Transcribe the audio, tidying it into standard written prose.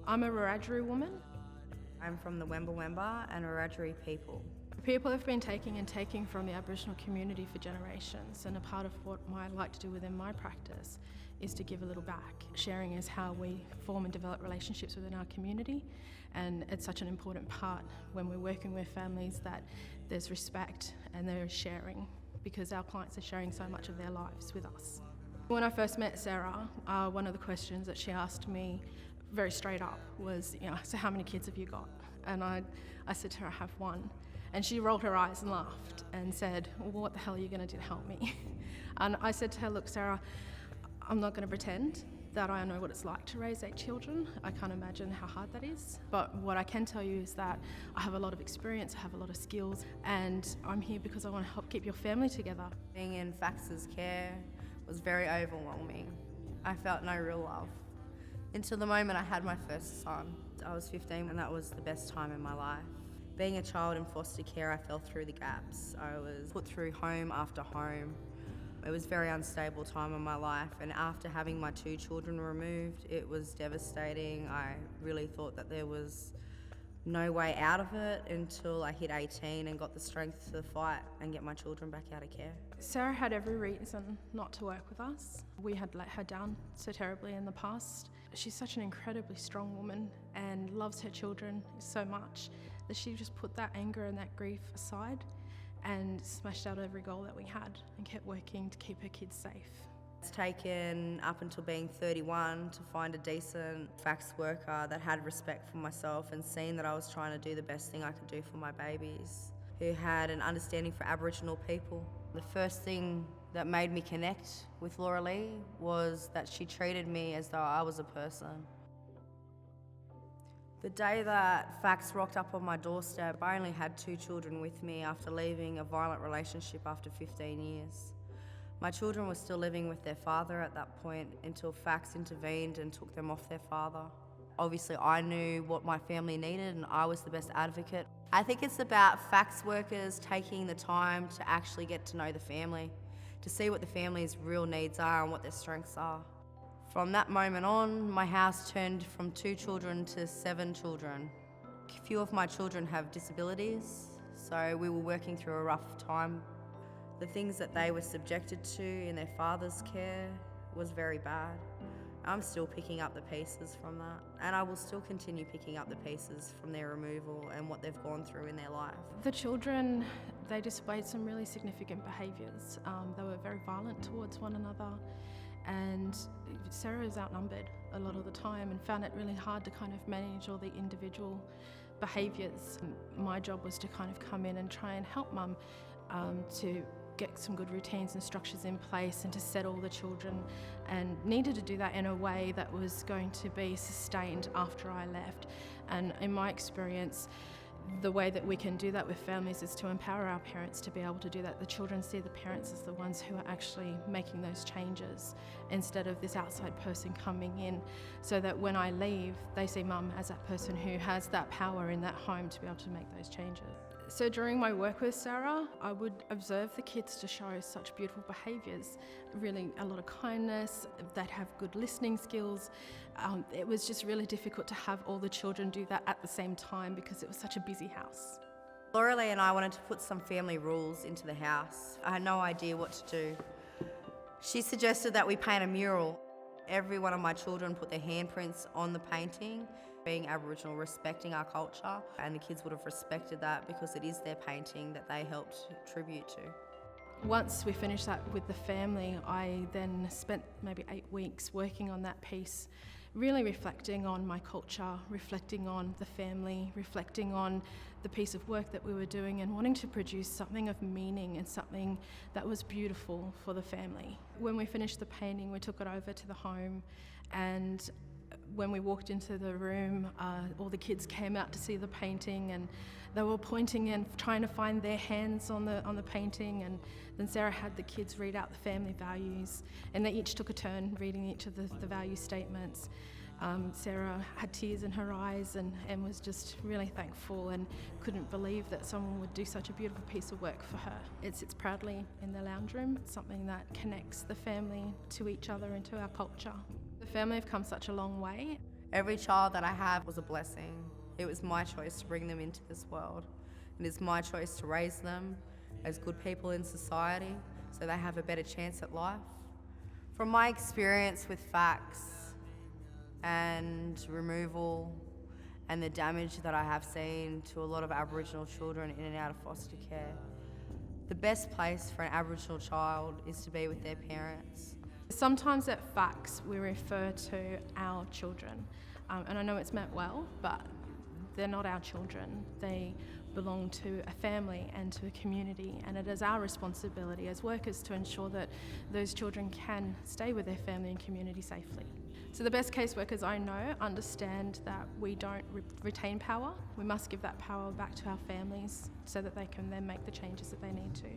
I'm a Wiradjuri woman. I'm from the Wemba and Wiradjuri people. People have been taking from the Aboriginal community for generations, and a part of what I like to do within my practice is to give a little back. Sharing is how we form and develop relationships within our community, and it's such an important part when we're working with families that there's respect and there is sharing, because our clients are sharing so much of their lives with us. When I first met Sarah, one of the questions that she asked me very straight up was, so how many kids have you got? And I said to her, I have one. And she rolled her eyes and laughed and said, well, what the hell are you going to do to help me? And I said to her, look, Sarah, I'm not going to pretend that I know what it's like to raise 8 children. I can't imagine how hard that is. But what I can tell you is that I have a lot of experience, I have a lot of skills, and I'm here because I want to help keep your family together. Being in Fax's care was very overwhelming. I felt no real love. Until the moment I had my first son. I was 15 and that was the best time in my life. Being a child in foster care, I fell through the gaps. I was put through home after home. It was a very unstable time in my life, and after having my 2 children removed, it was devastating. I really thought that there was no way out of it until I hit 18 and got the strength to fight and get my children back out of care. Sarah had every reason not to work with us. We had let her down so terribly in the past. She's such an incredibly strong woman and loves her children so much that she just put that anger and that grief aside and smashed out every goal that we had and kept working to keep her kids safe. It's taken up until being 31 to find a decent fax worker that had respect for myself and seen that I was trying to do the best thing I could do for my babies, who had an understanding for Aboriginal people. The first thing that made me connect with Laura Lee was that she treated me as though I was a person. The day that fax rocked up on my doorstep, I only had 2 children with me after leaving a violent relationship after 15 years. My children were still living with their father at that point until fax intervened and took them off their father. Obviously, I knew what my family needed and I was the best advocate. I think it's about fax workers taking the time to actually get to know the family, to see what the family's real needs are and what their strengths are. From that moment on, my house turned from 2 children to 7 children. A few of my children have disabilities, so we were working through a rough time. The things that they were subjected to in their father's care was very bad. I'm still picking up the pieces from that, and I will still continue picking up the pieces from their removal and what they've gone through in their life. The children, they displayed some really significant behaviours. They were very violent towards one another, and Sarah was outnumbered a lot of the time and found it really hard to kind of manage all the individual behaviours. My job was to kind of come in and try and help Mum to get some good routines and structures in place and to settle the children, and needed to do that in a way that was going to be sustained after I left. And in my experience, the way that we can do that with families is to empower our parents to be able to do that. The children see the parents as the ones who are actually making those changes instead of this outside person coming in, so that when I leave, they see Mum as that person who has that power in that home to be able to make those changes. So during my work with Sarah, I would observe the kids to show such beautiful behaviours, really a lot of kindness, they'd have good listening skills. It was just really difficult to have all the children do that at the same time because it was such a busy house. Laura Lee and I wanted to put some family rules into the house. I had no idea what to do. She suggested that we paint a mural. Every one of my children put their handprints on the painting. Being Aboriginal, respecting our culture, and the kids would have respected that because it is their painting that they helped tribute to. Once we finished that with the family, I then spent maybe 8 weeks working on that piece, really reflecting on my culture, reflecting on the family, reflecting on the piece of work that we were doing, and wanting to produce something of meaning and something that was beautiful for the family. When we finished the painting, we took it over to the home, and when we walked into the room, all the kids came out to see the painting, and they were pointing and trying to find their hands on the painting. And then Sarah had the kids read out the family values, and they each took a turn reading each of the value statements. Sarah had tears in her eyes and was just really thankful and couldn't believe that someone would do such a beautiful piece of work for her. It sits proudly in the lounge room. It's something that connects the family to each other and to our culture. The family have come such a long way. Every child that I have was a blessing. It was my choice to bring them into this world. It is my choice to raise them as good people in society so they have a better chance at life. From my experience with facts and removal and the damage that I have seen to a lot of Aboriginal children in and out of foster care, the best place for an Aboriginal child is to be with their parents. Sometimes at facts we refer to our children, and I know it's meant well, but they're not our children. They belong to a family and to a community, and it is our responsibility as workers to ensure that those children can stay with their family and community safely. So the best caseworkers I know understand that we don't retain power. We must give that power back to our families so that they can then make the changes that they need to.